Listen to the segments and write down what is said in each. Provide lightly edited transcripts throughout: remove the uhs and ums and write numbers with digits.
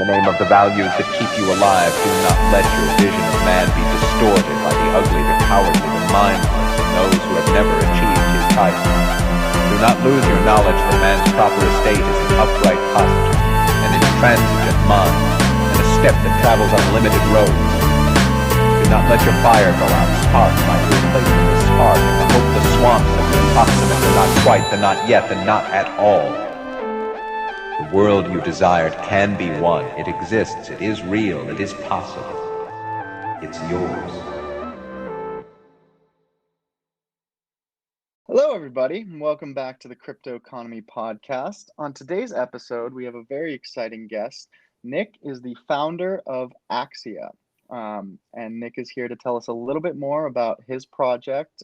the name of the values that keep you alive. Do not let your vision of man be distorted by the ugly, the cowardly, the mindless, and those who have never achieved his title. Do not lose your knowledge that man's proper estate is an upright posture, an intransigent mind, and a step that travels on limited roads. Do not let your fire go out. Spark might replace the spark, and the hopeless swamps of the approximate, the not quite, the not yet, the not at all. The world you desired can be won. It exists. It is real. It is possible. It's yours. Hello, everybody, and welcome back to the Crypto Economy Podcast. On today's episode, we have a very exciting guest. Nick is the founder of AXIA, and Nick is here to tell us a little bit more about his project,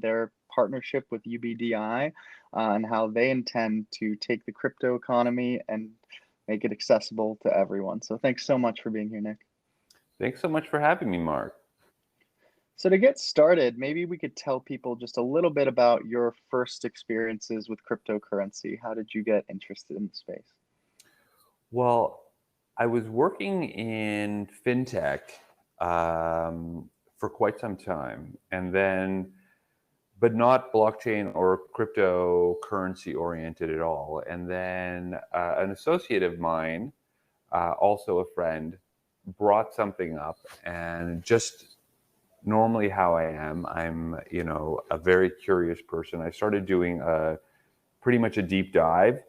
their partnership with UBDI, and how they intend to take the crypto economy and make it accessible to everyone. So thanks so much for being here, Nick. Thanks so much for having me, Mark. So to get started, maybe we could tell people just a little bit about your first experiences with cryptocurrency. How did you get interested in the space? Well, I was working in fintech for quite some time, and then, but not blockchain or cryptocurrency oriented at all. And then an associate of mine, also a friend, brought something up, and just normally how I am, I'm, a very curious person. I started doing pretty much a deep dive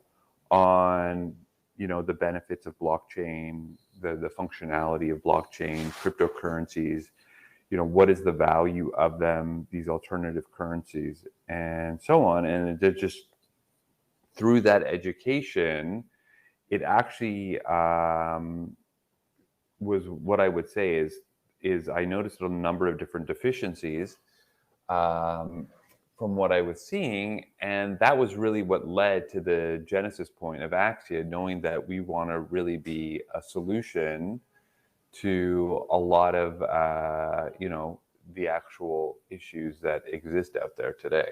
on, the benefits of blockchain, the functionality of blockchain, cryptocurrencies, what is the value of them, these alternative currencies, and so on. And it just, through that education, it actually was, what I would say is I noticed a number of different deficiencies from what I was seeing. And that was really what led to the genesis point of AXIA, knowing that we want to really be a solution to a lot of, the actual issues that exist out there today.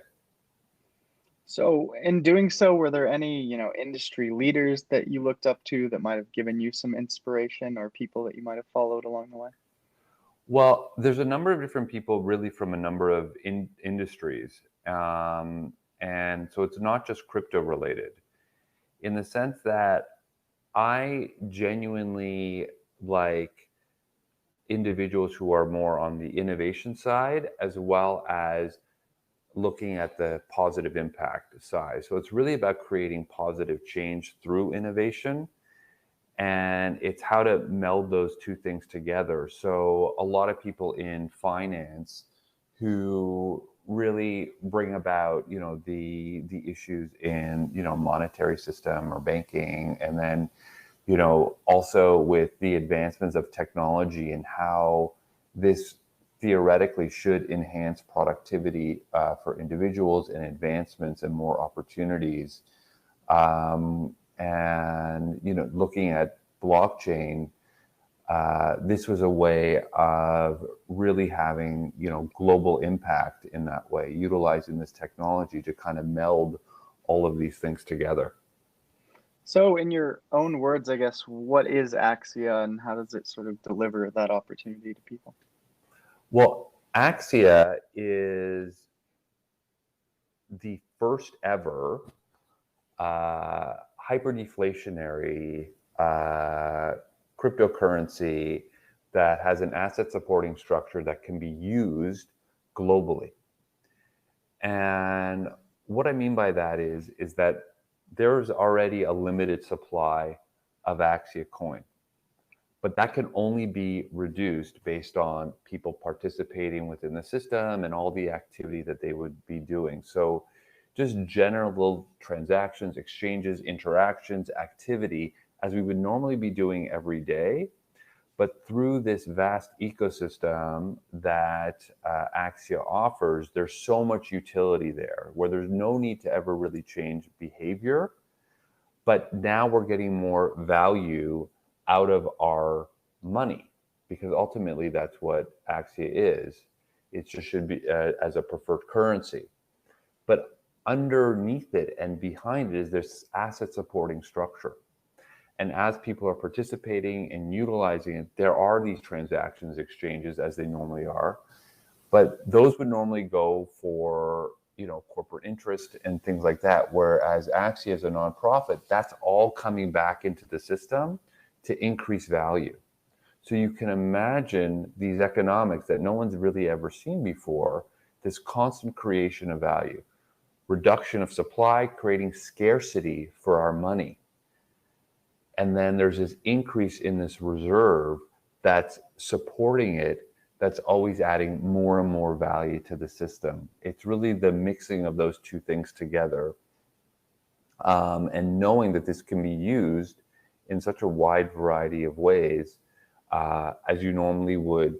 So in doing so, were there any, industry leaders that you looked up to that might have given you some inspiration, or people that you might have followed along the way? Well, there's a number of different people really from a number of industries. And so it's not just crypto related, in the sense that I genuinely like individuals who are more on the innovation side, as well as looking at the positive impact side. So it's really about creating positive change through innovation. And it's how to meld those two things together. So a lot of people in finance who really bring about, the issues in, monetary system or banking, and then, also with the advancements of technology and how this theoretically should enhance productivity for individuals, and advancements and more opportunities. And looking at blockchain, this was a way of really having global impact in that way, utilizing this technology to kind of meld all of these things together. So in your own words, I guess, what is AXIA and how does it sort of deliver that opportunity to people? Well, AXIA is the first ever hyper-deflationary cryptocurrency that has an asset supporting structure that can be used globally. And what I mean by that is that there's already a limited supply of AXIA coin, but that can only be reduced based on people participating within the system and all the activity that they would be doing. So just general transactions, exchanges, interactions, activity, as we would normally be doing every day. But through this vast ecosystem that AXIA offers, there's so much utility there where there's no need to ever really change behavior. But now we're getting more value out of our money, because ultimately that's what AXIA is. It just should be as a preferred currency. But underneath it and behind it is this asset supporting structure. And as people are participating and utilizing it, there are these transactions exchanges as they normally are. But those would normally go for, corporate interest and things like that. Whereas AXIA as a nonprofit, that's all coming back into the system to increase value. So you can imagine these economics that no one's really ever seen before, this constant creation of value, reduction of supply, creating scarcity for our money. And then there's this increase in this reserve that's supporting it, that's always adding more and more value to the system. It's really the mixing of those two things together, and knowing that this can be used in such a wide variety of ways, as you normally would,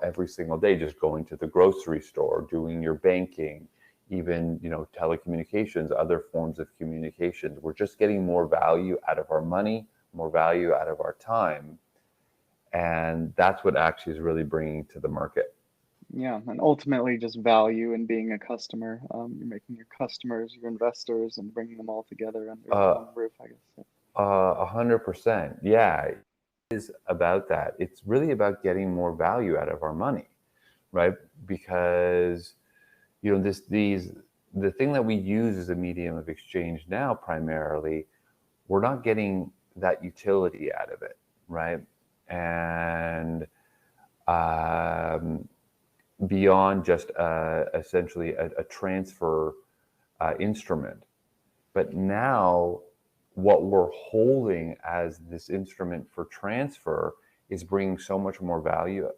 every single day, just going to the grocery store, doing your banking, even, telecommunications, other forms of communications. We're just getting more value out of our money, more value out of our time. And that's what AXIA is really bringing to the market. Yeah, and ultimately just value in being a customer. You're making your customers your investors and bringing them all together under one roof, I guess. 100%. Yeah, it is about that. It's really about getting more value out of our money, right? Because, the thing that we use as a medium of exchange now, primarily, we're not getting that utility out of it, right? And beyond just essentially a transfer instrument. But now what we're holding as this instrument for transfer is bringing so much more value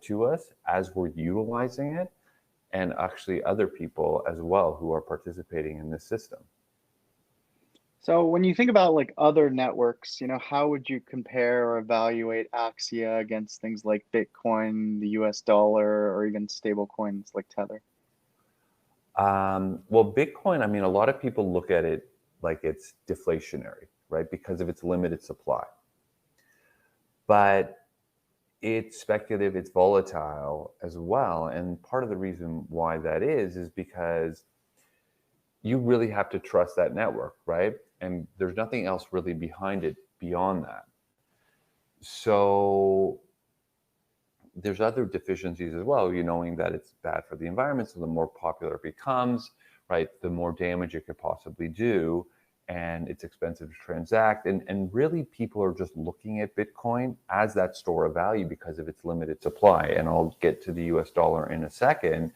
to us as we're utilizing it, and actually other people as well who are participating in this system. So when you think about like other networks, how would you compare or evaluate AXIA against things like Bitcoin, the US dollar, or even stable coins like Tether? Well, Bitcoin, a lot of people look at it like it's deflationary, right? Because of its limited supply. But it's speculative, it's volatile as well. And part of the reason why that is because you really have to trust that network, right? And there's nothing else really behind it beyond that. So there's other deficiencies as well, knowing that it's bad for the environment. So the more popular it becomes, right, the more damage it could possibly do. And it's expensive to transact. And really people are just looking at Bitcoin as that store of value because of its limited supply. And I'll get to the US dollar in a second.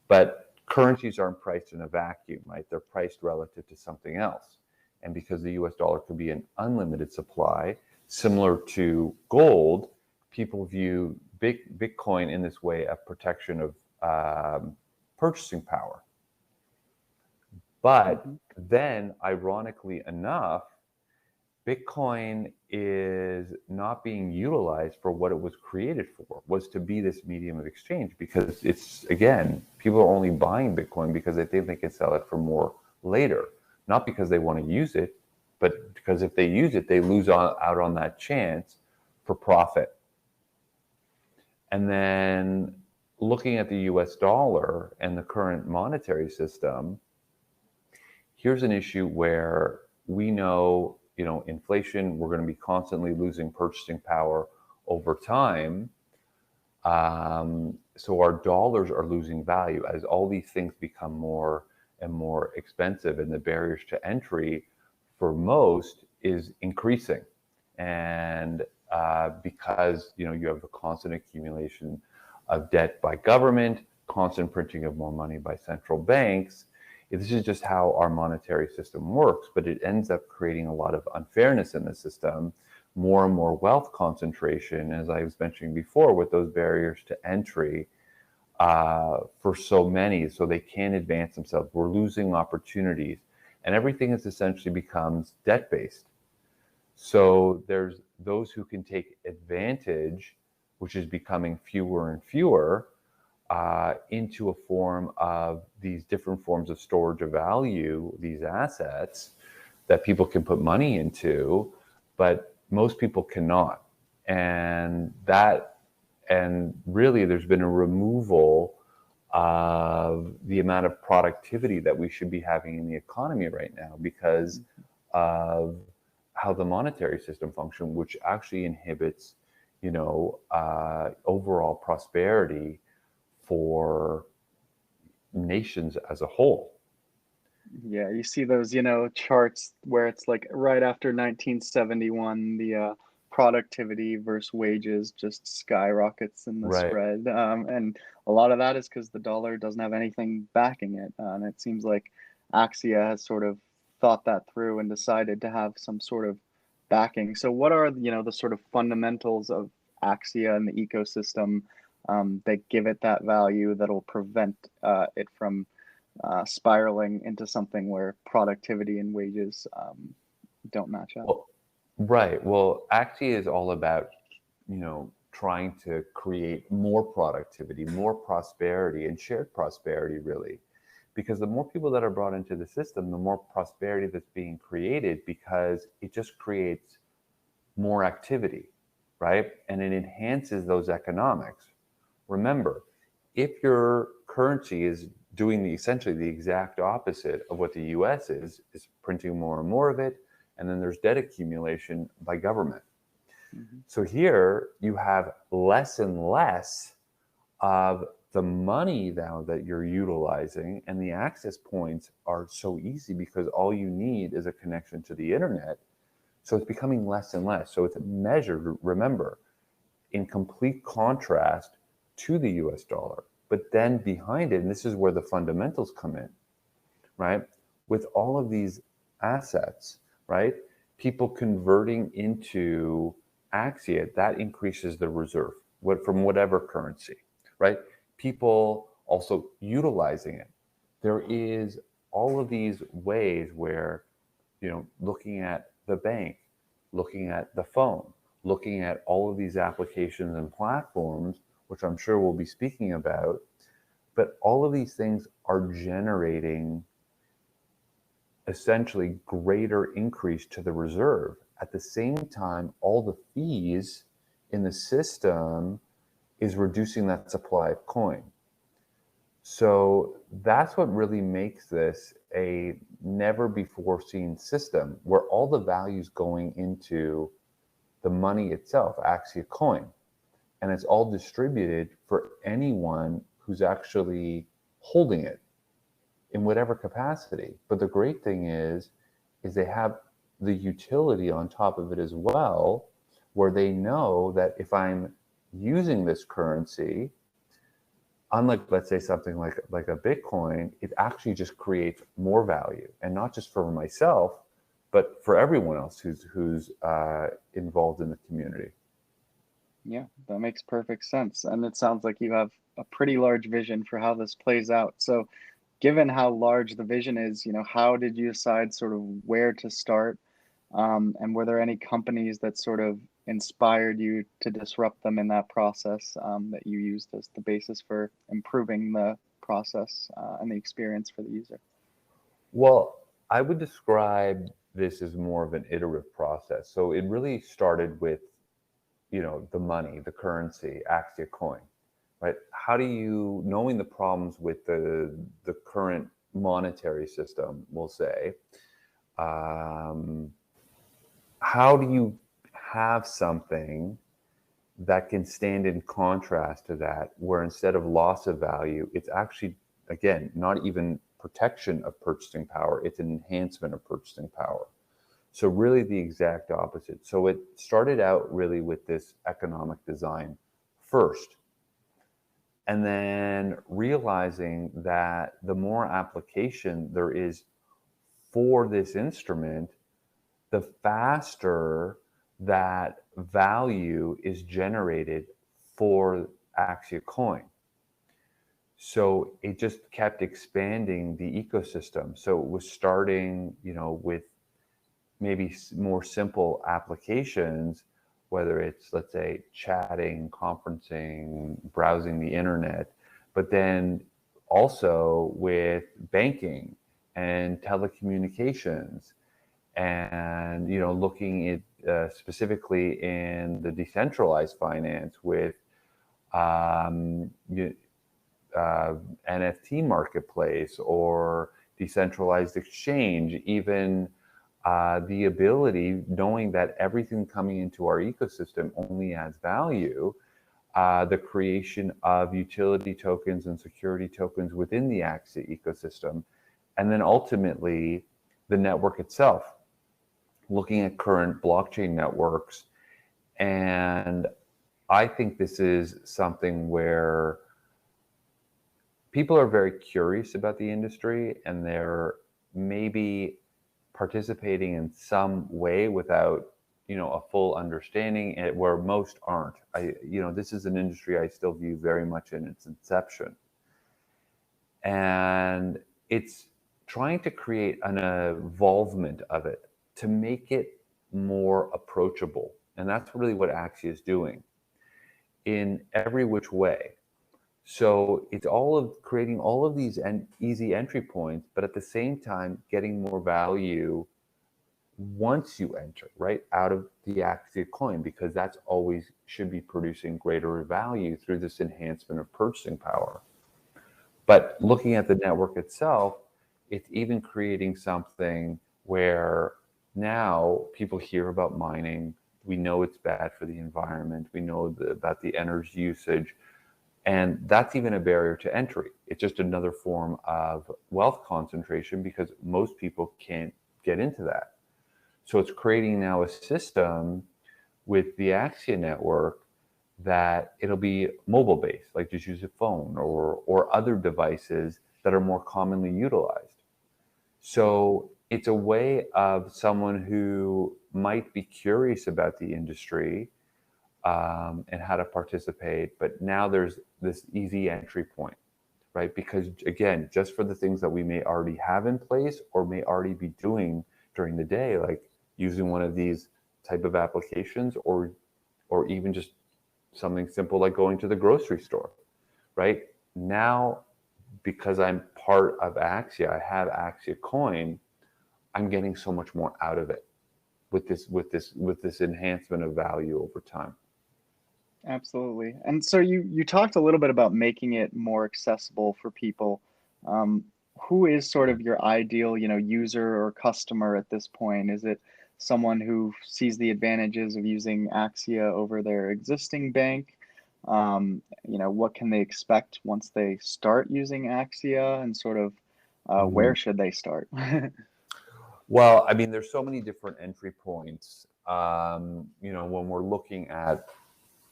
But currencies aren't priced in a vacuum, right? They're priced relative to something else. And because the US dollar could be an unlimited supply, similar to gold, people view Bitcoin in this way of protection of purchasing power. But then, ironically enough, Bitcoin is not being utilized for what it was created for, was to be this medium of exchange, because it's, again, people are only buying Bitcoin because they think they can sell it for more later, not because they want to use it, but because if they use it, they lose out on that chance for profit. And then looking at the US dollar and the current monetary system, here's an issue where we know, inflation, we're going to be constantly losing purchasing power over time. So our dollars are losing value as all these things become more and more expensive, and the barriers to entry for most is increasing. And because, you have the constant accumulation of debt by government, constant printing of more money by central banks, this is just how our monetary system works, but it ends up creating a lot of unfairness in the system, more and more wealth concentration, as I was mentioning before, with those barriers to entry for so many, so they can't advance themselves. We're losing opportunities, and everything is essentially becomes debt-based. So there's those who can take advantage, which is becoming fewer and fewer, into a form of these different forms of storage of value, these assets that people can put money into, but most people cannot. And really there's been a removal of the amount of productivity that we should be having in the economy right now because of how the monetary system functions, which actually inhibits, overall prosperity for nations as a whole. Yeah, you see those, charts where it's like right after 1971, the productivity versus wages just skyrockets in the Right. spread. And a lot of that is because the dollar doesn't have anything backing it. And it seems like Axia has sort of thought that through and decided to have some sort of backing. So what are, the sort of fundamentals of Axia and the ecosystem that give it that value that'll prevent it from spiraling into something where productivity and wages don't match up? Well, right. Well, AXIA is all about, trying to create more productivity, more prosperity, and shared prosperity, really. Because the more people that are brought into the system, the more prosperity that's being created, because it just creates more activity, right? And it enhances those economics. Remember, if your currency is doing essentially the exact opposite of what the US is printing more and more of it, and then there's debt accumulation by government. Mhm. So here you have less and less of the money now that you're utilizing, and the access points are so easy because all you need is a connection to the internet. So it's becoming less and less. So it's measured, remember, in complete contrast to the US dollar. But then behind it, and this is where the fundamentals come in, right? With all of these assets, right? People converting into Axia, that increases the reserve from whatever currency, right? People also utilizing it. There is all of these ways where, looking at the bank, looking at the phone, looking at all of these applications and platforms, which I'm sure we'll be speaking about, but all of these things are generating essentially greater increase to the reserve. At the same time, all the fees in the system is reducing that supply of coin. So that's what really makes this a never before seen system, where all the value is going into the money itself, Axia coin. And it's all distributed for anyone who's actually holding it in whatever capacity. But the great thing is they have the utility on top of it as well, where they know that if I'm using this currency, unlike, let's say, something like a Bitcoin, it actually just creates more value, and not just for myself, but for everyone else who's involved in the community. Yeah, that makes perfect sense. And it sounds like you have a pretty large vision for how this plays out. So, given how large the vision is, how did you decide sort of where to start? And were there any companies that sort of inspired you to disrupt them in that process that you used as the basis for improving the process and the experience for the user? Well, I would describe this as more of an iterative process. So it really started with, the money, the currency, Axia coin, right? How do you, knowing the problems with the current monetary system, we'll say, how do you have something that can stand in contrast to that, where instead of loss of value, it's actually, again, not even protection of purchasing power, it's an enhancement of purchasing power. So really the exact opposite. So it started out really with this economic design first, and then realizing that the more application there is for this instrument, the faster that value is generated for Axia coin. So it just kept expanding the ecosystem. So it was starting, with maybe more simple applications, whether it's, let's say, chatting, conferencing, browsing the internet, but then also with banking and telecommunications, and looking at specifically in the decentralized finance with NFT marketplace or decentralized exchange, even the ability, knowing that everything coming into our ecosystem only adds value, the creation of utility tokens and security tokens within the AXIA ecosystem, and then ultimately the network itself, looking at current blockchain networks. And I think this is something where people are very curious about the industry, and they're maybe participating in some way without a full understanding, and where most aren't. This is an industry I still view very much in its inception, and it's trying to create an evolvement of it to make it more approachable. And that's really what AXIA is doing in every which way. So it's all of creating all of these easy entry points, but at the same time getting more value once you enter, right, out of the AXIA coin, because that's always should be producing greater value through this enhancement of purchasing power. But looking at the network itself, it's even creating something where now people hear about mining. We know it's bad for the environment. We know about the energy usage. And that's even a barrier to entry. It's just another form of wealth concentration because most people can't get into that. So it's creating now a system with the AXIA network that it'll be mobile based, like just use a phone or other devices that are more commonly utilized. So it's a way of someone who might be curious about the industry and how to participate, but now there's this easy entry point, right? Because again, just for the things that we may already have in place or may already be doing during the day, like using one of these type of applications, or even just something simple like going to the grocery store, right? Now, because I'm part of AXIA, I have AXIA coin, I'm getting so much more out of it with this enhancement of value over time. Absolutely. And so you talked a little bit about making it more accessible for people. Who is sort of your ideal, user or customer at this point? Is it someone who sees the advantages of using AXIA over their existing bank? What can they expect once they start using AXIA, and sort of where should they start? Well, I mean, there's so many different entry points. When we're looking at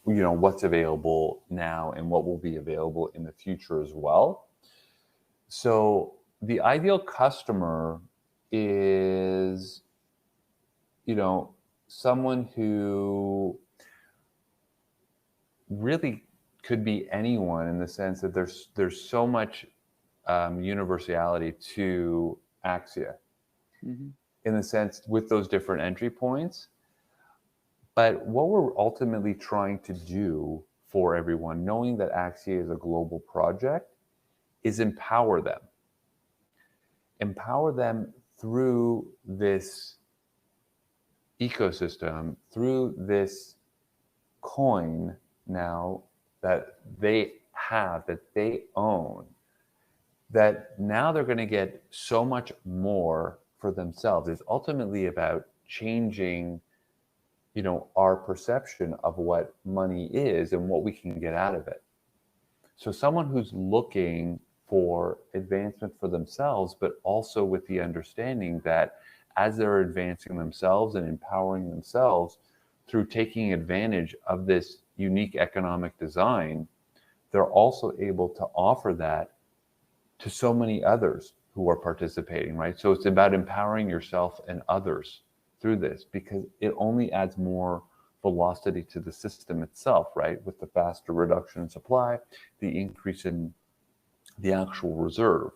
what's available now and what will be available in the future as well. So the ideal customer is, someone who really could be anyone, in the sense that there's so much universality to AXIA, Mm-hmm. in the sense with those different entry points. But what we're ultimately trying to do for everyone, knowing that AXIA is a global project, is empower them. Empower them through this ecosystem, through this coin now that they have, that they own, that now they're going to get so much more for themselves. It's ultimately about changing our perception of what money is and what we can get out of it. So someone who's looking for advancement for themselves, but also with the understanding that as they're advancing themselves and empowering themselves through taking advantage of this unique economic design, they're also able to offer that to so many others who are participating, right? So it's about empowering yourself and others through this, because it only adds more velocity to the system itself, right? With the faster reduction in supply, the increase in the actual reserve.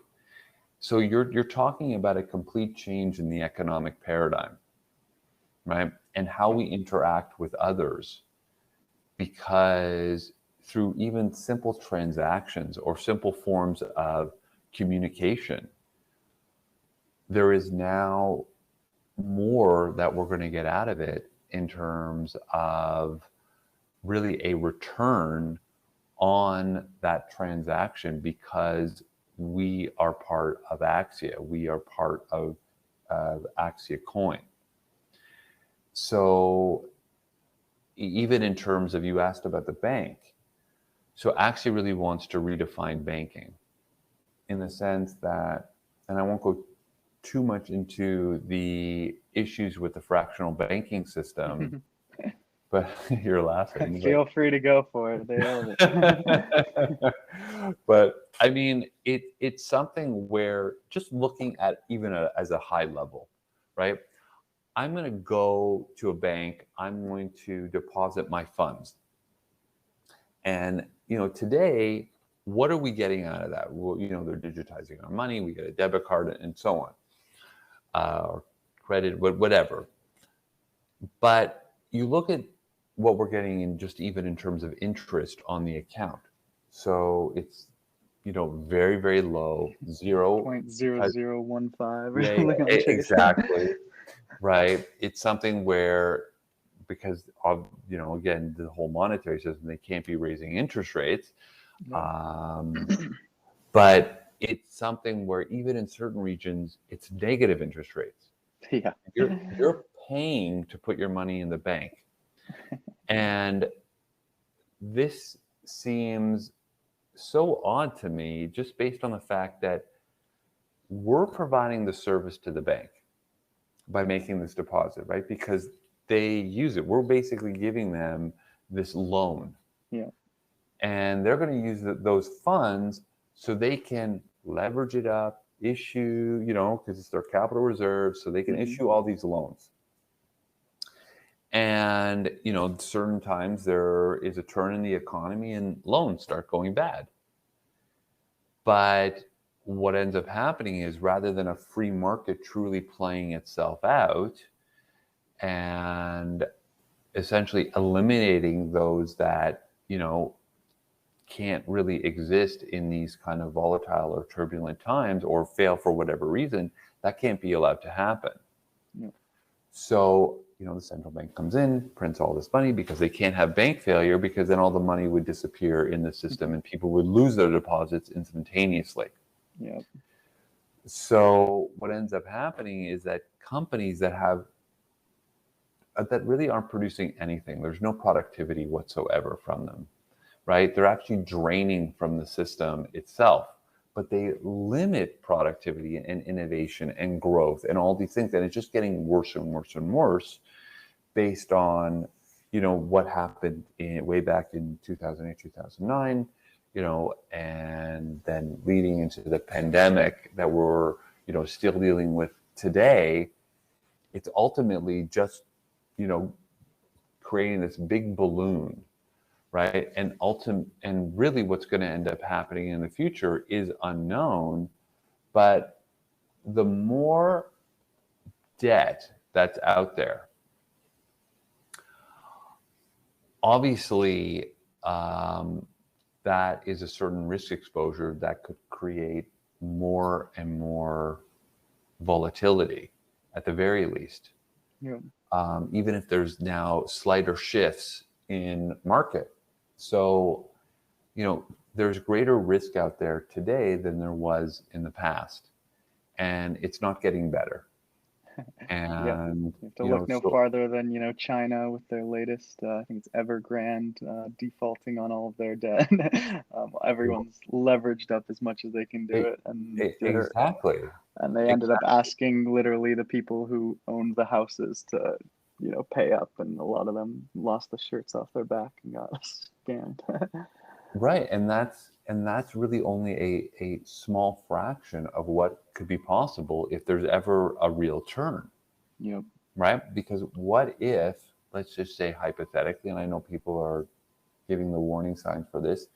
So you're talking about a complete change in the economic paradigm, right? And how we interact with others, because through even simple transactions or simple forms of communication, there is now more that we're going to get out of it in terms of really a return on that transaction, because we are part of AXIA. We are part of AXIA coin. So even in terms of, you asked about the bank, so AXIA really wants to redefine banking in the sense that, and I won't go too much into the issues with the fractional banking system, but you're laughing. Feel free to go for it. They love it. But I mean, it's something where, just looking at even as a high level, right? I'm going to go to a bank. I'm going to deposit my funds. And, today, what are we getting out of that? Well, they're digitizing our money. We get a debit card and so on, or credit, whatever. But you look at what we're getting in, just even in terms of interest on the account. So it's, very, very low, 0.0015. Yeah, exactly. Right. It's something where, because of, again, the whole monetary system, they can't be raising interest rates. But it's something where even in certain regions, it's negative interest rates. Yeah. You're paying to put your money in the bank. And this seems so odd to me, just based on the fact that we're providing the service to the bank by making this deposit, right? Because they use it. We're basically giving them this loan. Yeah. And they're going to use those funds so they can leverage it up, issue, because it's their capital reserves, so they can issue all these loans. And, certain times there is a turn in the economy and loans start going bad. But what ends up happening is, rather than a free market truly playing itself out and essentially eliminating those that, can't really exist in these kind of volatile or turbulent times, or fail for whatever reason, that can't be allowed to happen. Yeah. So, the central bank comes in, prints all this money, because they can't have bank failure, because then all the money would disappear in the system and people would lose their deposits instantaneously. Yeah. So what ends up happening is that companies that really aren't producing anything, there's no productivity whatsoever from them, right? They're actually draining from the system itself, but they limit productivity and innovation and growth and all these things. And it's just getting worse and worse and worse, based on, what happened way back in 2008, 2009, and then leading into the pandemic that we're, still dealing with today. It's ultimately just, creating this big balloon, right? And really what's going to end up happening in the future is unknown. But the more debt that's out there, obviously, that is a certain risk exposure that could create more and more volatility, at the very least. Yeah. Even if there's now slighter shifts in market. So, there's greater risk out there today than there was in the past. And it's not getting better. And you have to look no farther than China with their latest I think it's Evergrande defaulting on all of their debt. Everyone's leveraged up as much as they can do it, and exactly. And they ended up asking literally the people who owned the houses to pay up, and a lot of them lost the shirts off their back and got scammed. Right, and that's really only a small fraction of what could be possible if there's ever a real turn. Yep. Right? Because what if, let's just say hypothetically, and I know people are giving the warning signs for this,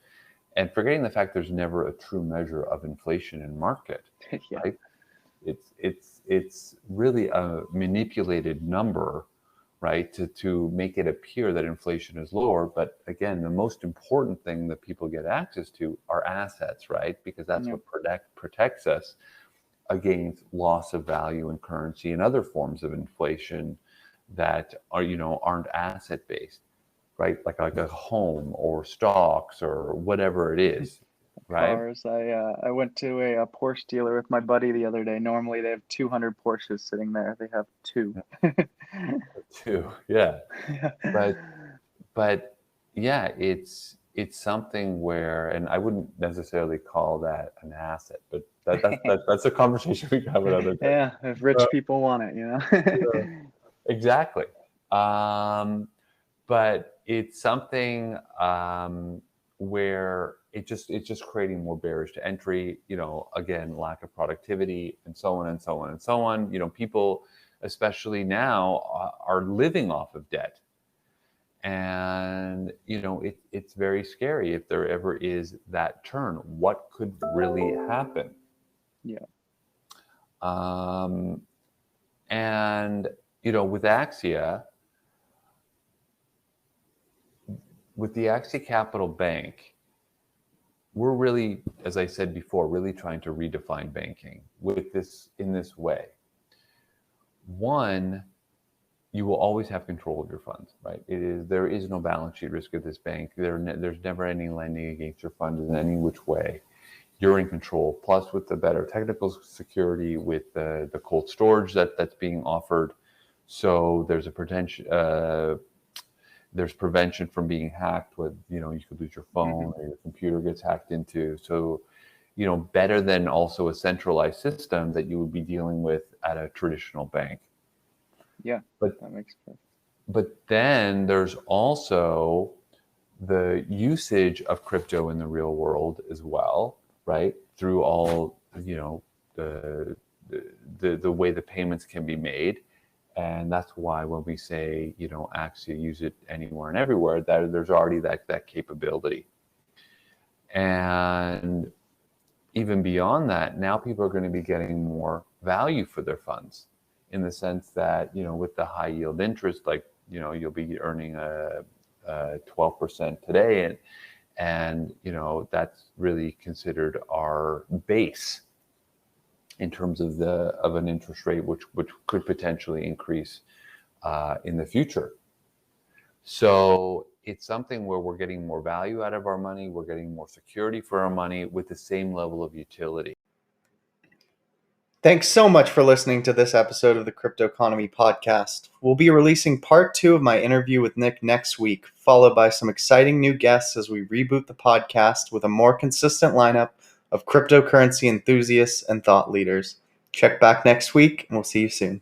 and forgetting the fact there's never a true measure of inflation in market. Yeah. Right? It's really a manipulated number, right, to make it appear that inflation is lower. But again, the most important thing that people get access to are assets, right? Because that's what protects us against loss of value in currency and other forms of inflation that are, aren't asset based, right? Like a home or stocks or whatever it is. right? Cars. I went to a Porsche dealer with my buddy the other day. Normally they have 200 Porsches sitting there. They have two. Too, yeah. Yeah. But yeah, it's something where, and I wouldn't necessarily call that an asset, but that's a conversation we can have another day. Yeah, if rich people want it, you Yeah, know. exactly. But it's something where it's just creating more barriers to entry. Again, lack of productivity, and so on and so on and so on. People, especially now, are living off of debt. And it's very scary if there ever is that turn. What could really happen? Yeah. And with AXIA, with the AXIA Capital Bank, we're really, as I said before, really trying to redefine banking in this way. One, you will always have control of your funds, right? There is no balance sheet risk at this bank. There's never any lending against your funds in any which way. You're in control. Plus, with the better technical security, with the cold storage that's being offered, so there's there's prevention from being hacked. With you could lose your phone or your computer gets hacked into. So, better than also a centralized system that you would be dealing with at a traditional bank. Yeah, But that makes sense. But then there's also the usage of crypto in the real world as well, right? Through all the way the payments can be made. And that's why when we say AXIA, use it anywhere and everywhere, that there's already that capability. And even beyond that, now people are going to be getting more value for their funds, in the sense that with the high yield interest, like you'll be earning a 12% today, and that's really considered our base in terms of an interest rate, which could potentially increase in the future. So it's something where we're getting more value out of our money, we're getting more security for our money with the same level of utility. Thanks so much for listening to this episode of the Crypto Economy Podcast. We'll be releasing part 2 of my interview with Nick next week, followed by some exciting new guests as we reboot the podcast with a more consistent lineup of cryptocurrency enthusiasts and thought leaders. Check back next week, and we'll see you soon.